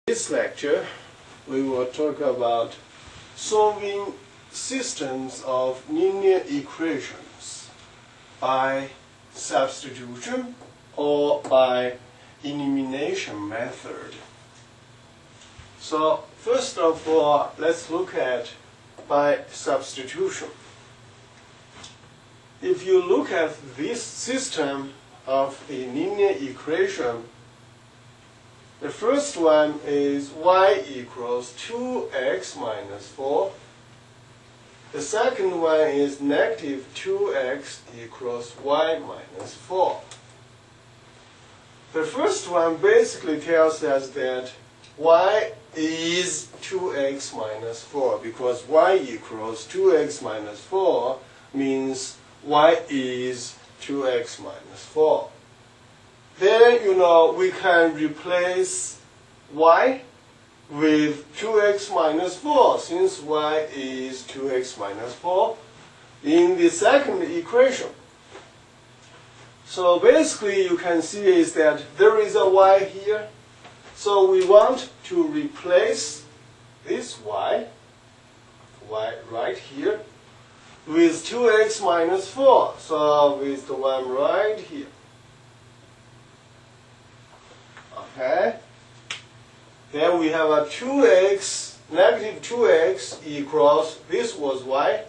This lecture, we will talk about solving systems of linear equations by substitution or by elimination method. So first of all, let's look at by substitution. If you look at this system of a linear equation, the first one is y equals 2x minus 4. The second one is negative 2x equals y minus 4. The first one basically tells us that y is 2x minus 4 because y equals 2x minus 4 means y is 2x minus 4. Then, we can replace y with 2x minus 4, since y is 2x minus 4, in the second equation. So basically, you can see is that there is a y here. So we want to replace this y right here, with 2x minus 4. So with the one right here. Okay. Then we have a 2x, negative 2x equals, this was y.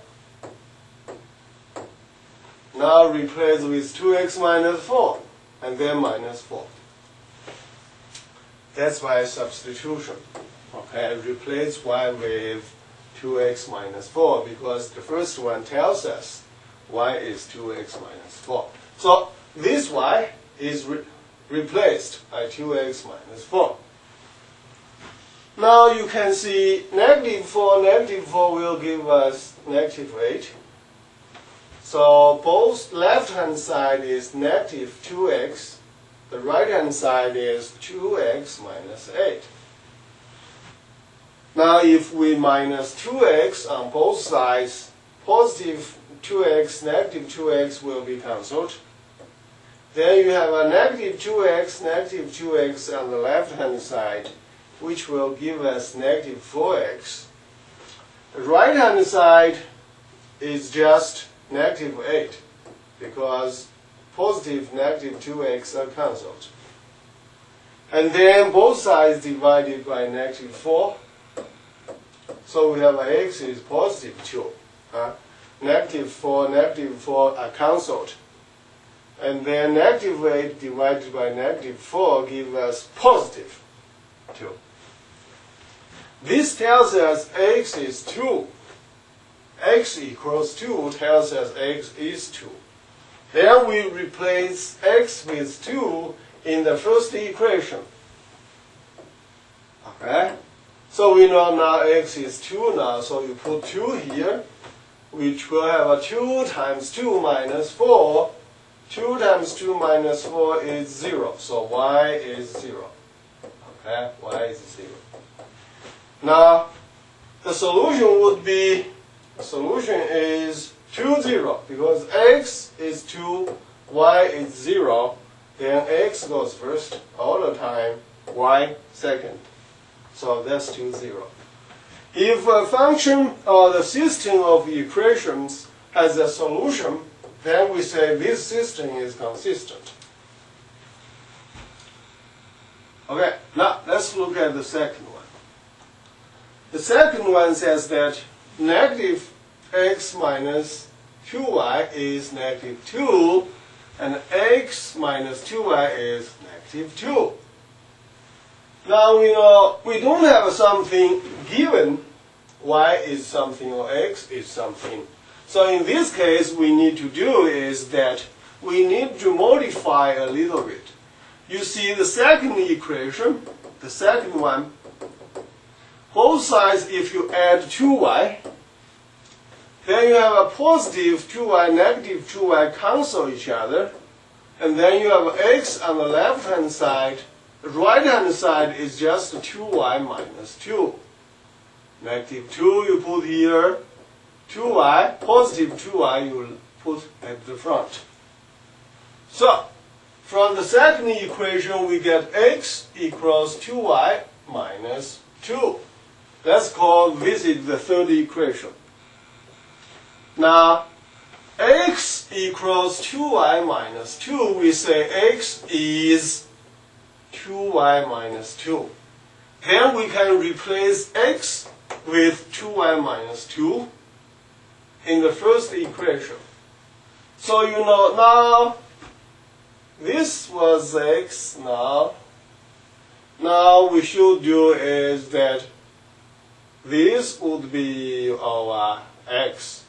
Now replace with 2x minus 4, and then minus 4. That's by substitution. Okay, replace y with 2x minus 4, because the first one tells us y is 2x minus 4. So this y is replaced by 2x minus 4. Now you can see negative 4 will give us negative 8. So both left-hand side is negative 2x. The right-hand side is 2x minus 8. Now if we minus 2x on both sides, positive 2x, negative 2x will be cancelled. Then you have a negative 2x on the left-hand side, which will give us negative 4x. The right-hand side is just negative 8, because positive negative 2x are cancelled. And then both sides divided by negative 4. So we have x is positive 2. Negative 4 are cancelled. And then negative 8 divided by negative 4 gives us positive 2. This tells us x is 2. X equals 2 tells us x is 2. Then we replace x with 2 in the first equation. Okay? So we know now x is 2 now, so you put 2 here, which will have a 2 times 2 minus 4. 2 times 2 minus 4 is 0. So y is 0. Okay, y is 0. Now, the solution would be, the solution is 2, 0. Because x is 2, y is 0. Then x goes first all the time, y second. So that's 2, 0. If a function or the system of equations has a solution, then we say this system is consistent. Okay, now let's look at the second one. The second one says that negative x minus 2y is negative 2, and x minus 2y is negative 2. Now we know we don't have something given, y is something or x is something. So in this case, we need to do is that we need to modify a little bit. You see the second equation, the second one, both sides, if you add 2y, then you have a positive 2y, negative 2y cancel each other, and then you have x on the left-hand side. The right-hand side is just 2y minus 2. Negative 2 you put here. 2y, positive 2y, you will put at the front. So, from the second equation, we get x equals 2y minus 2. Let's call this is the third equation. Now, x equals 2y minus 2. We say x is 2y minus 2. Then we can replace x with 2y minus 2 in the first equation. So you know now this was x. Now we should do is that this would be our x.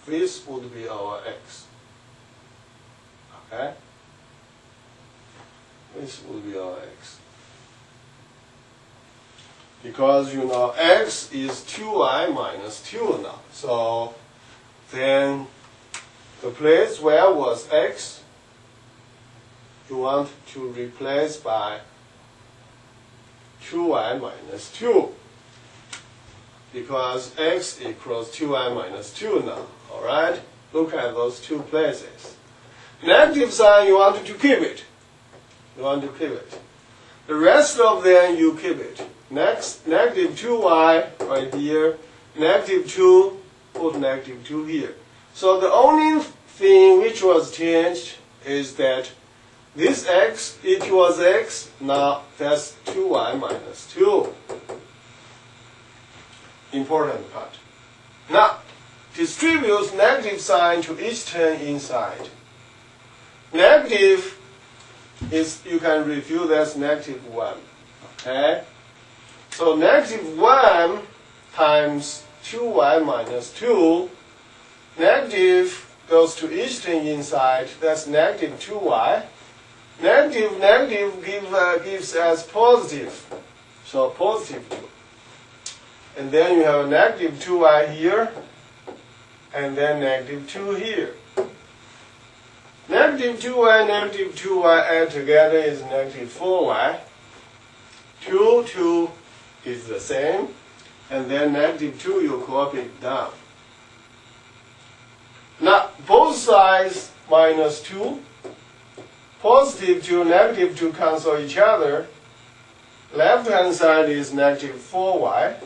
This would be our x. Okay? This will be our x. Because you know x is 2y minus 2 now. So then the place where was x, you want to replace by 2y minus 2. Because x equals 2y minus 2 now. Alright? Look at those two places. Negative sign, you want to keep it. You want to keep it. The rest of them, you keep it. Next, negative 2y right here. Negative 2, put negative 2 here. So the only thing which was changed is that this x, it was x, now that's 2y minus 2. Important part. Now, distribute negative sign to each term inside. Negative is, you can review that's negative 1. Okay? So negative 1 times 2y minus 2. Negative goes to each thing inside. That's negative 2y. Negative gives us positive. So positive 2. And then you have a negative 2y here. And then negative 2 here. Negative 2y add together is negative 4y. 2 is the same. And then negative 2 you copy it down. Now, both sides minus 2. Positive 2, negative 2 cancel each other. Left-hand side is negative 4y.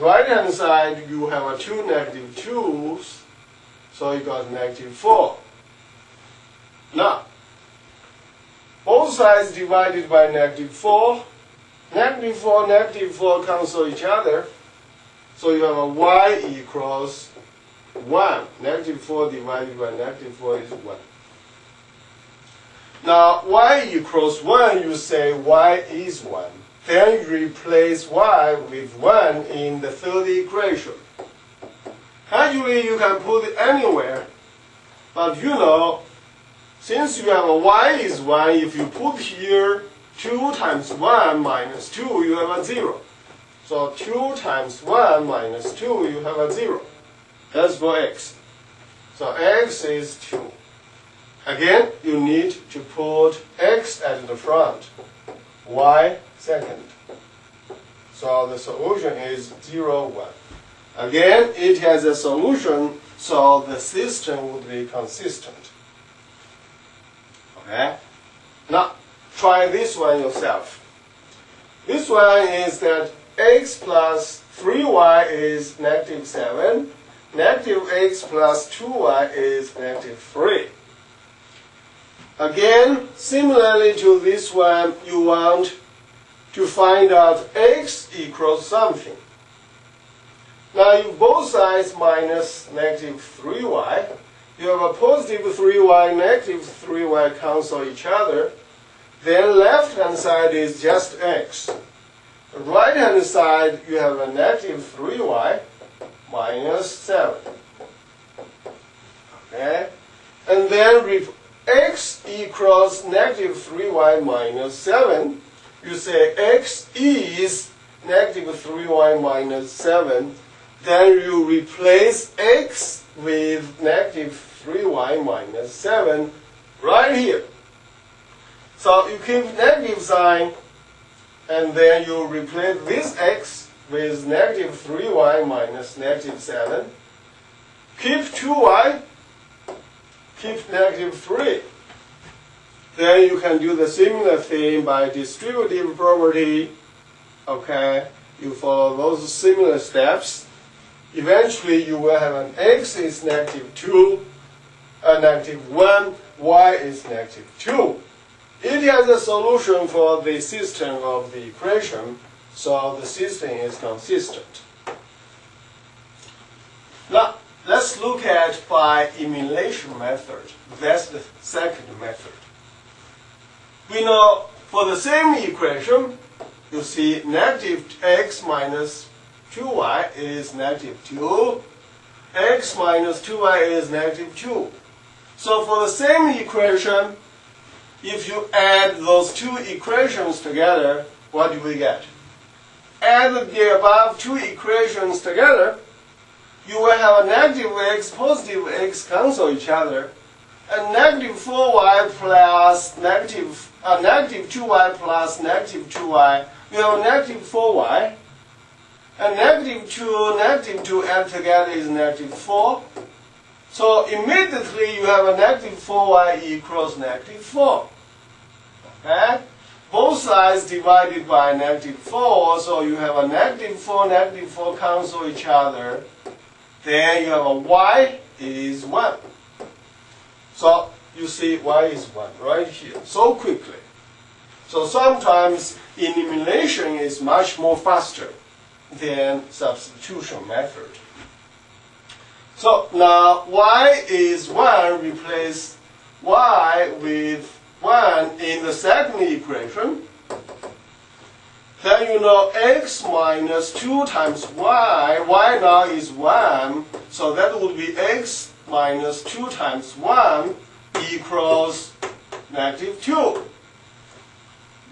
Right-hand side, you have a 2 negative 2's. So you got negative 4. Now, both sides divided by negative 4. Negative 4 cancel each other. So you have a y equals 1. Negative 4 divided by negative 4 is 1. Now, y equals 1, you say y is 1. Then you replace y with 1 in the third equation. Actually, you can put it anywhere. But you know, since you have a y is 1, if you put here 2 times 1 minus 2, you have a 0. So 2 times 1 minus 2, you have a 0. That's for x. So x is 2. Again, you need to put x at the front, y second. So the solution is 0, 1. Again, it has a solution, so the system would be consistent. Okay? Now, try this one yourself. This one is that x plus 3y is negative 7. Negative x plus 2y is negative 3. Again, similarly to this one, you want to find out x equals something. Now, if both sides minus negative 3y, you have a positive 3y, negative 3y cancel each other. Then left-hand side is just x. The right-hand side, you have a negative 3y minus 7. Okay? And then x equals negative 3y minus 7. You say x is negative 3y minus 7. Then you replace x with negative 3y minus 7 right here. So you keep negative sign, and then you replace this x with negative 3y minus negative 7. Keep 2y, keep negative 3. Then you can do the similar thing by distributive property. Okay, you follow those similar steps. Eventually, you will have an x is -2, -1, y is -2. It has a solution for the system of the equation, so the system is consistent. Now, let's look at by elimination method. That's the second method. We know for the same equation, you see -x minus 2y is -2. X minus 2y is -2. So for the same equation, if you add those two equations together, what do we get? Add the above two equations together, you will have a -x, positive x cancel each other, and -4y plus -2y plus -2y, you have -4y, and -2 add together is -4. So immediately you have a -4y equals -4. Okay? Both sides divided by -4, so you have a -4 cancel each other. Then you have a y is 1. So you see y is 1 right here, so quickly. So sometimes elimination is much more faster than substitution method. So now y is 1, replace y with 1 in the second equation. Then you know x minus 2 times y, y now is 1, so that would be x minus 2 times 1 equals -2.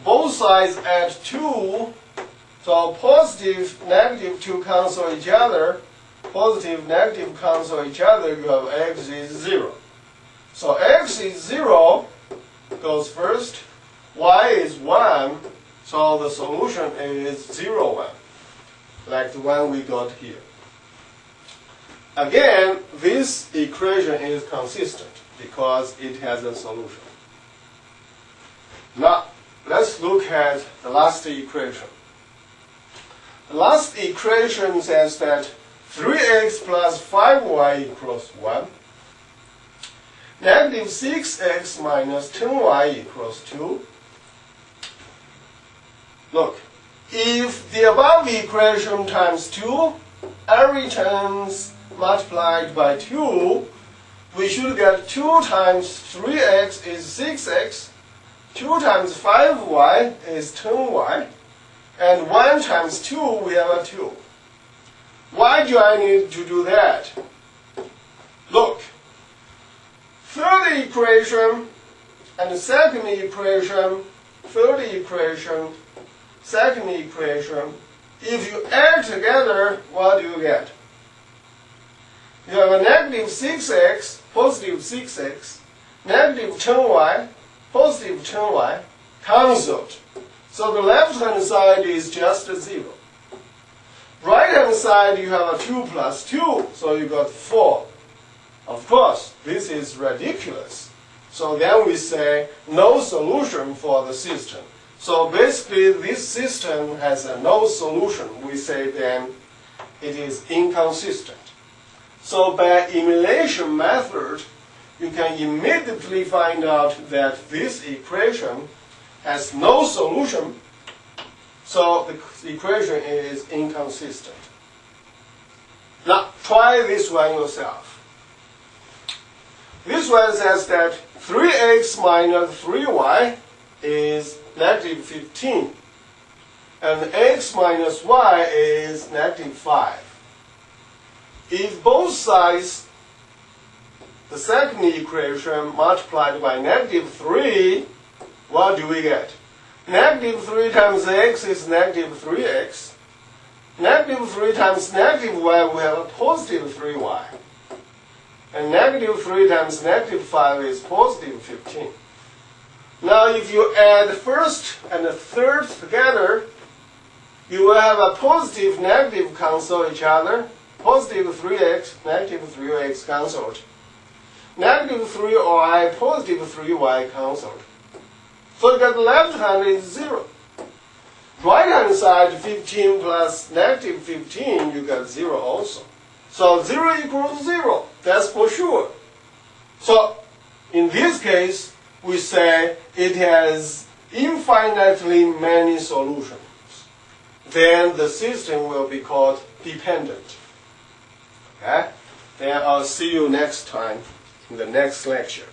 Both sides add 2, so positive, -2 cancel each other, positive, negative cancel each other, you have x is 0. So x is 0 goes first, y is 1, so the solution is 0, 1, like the one we got here. Again, this equation is consistent because it has a solution. Now, let's look at the last equation. The last equation says that 3x plus 5y equals 1. -6x minus 10y equals 2. Look, if the above equation times 2, every terms multiplied by 2, we should get 2 times 3x is 6x, 2 times 5y is 10y, and 1 times 2, we have a 2. Why do I need to do that? Look, third equation and second equation, third equation, second equation, if you add together, what do you get? You have a -6x, positive 6x, -10y, positive 10y, cancelled. So the left-hand side is just 0. Right-hand side, you have a 2 plus 2, so you got 4. Of course, this is ridiculous. So then we say no solution for the system. So basically, this system has a no solution. We say then it is inconsistent. So by elimination method, you can immediately find out that this equation has no solution. So the equation is inconsistent. Now, try this one yourself. This one says that 3x minus 3y is -15. And x minus y is -5. If both sides, the second equation multiplied by -3, what do we get? -3 times x is -3x. -3 times -y, we have a positive 3y. And -3 times -5 is positive 15. Now if you add first and the third together, you will have a positive, negative cancel each other. Positive 3x, negative 3x cancelled. Negative 3y, positive 3y cancelled. So you got the left hand is 0. Right hand side 15 plus negative 15, you got 0 also. So 0 equals 0. That's for sure. So in this case, we say it has infinitely many solutions. Then the system will be called dependent. Okay? Then I'll see you next time in the next lecture.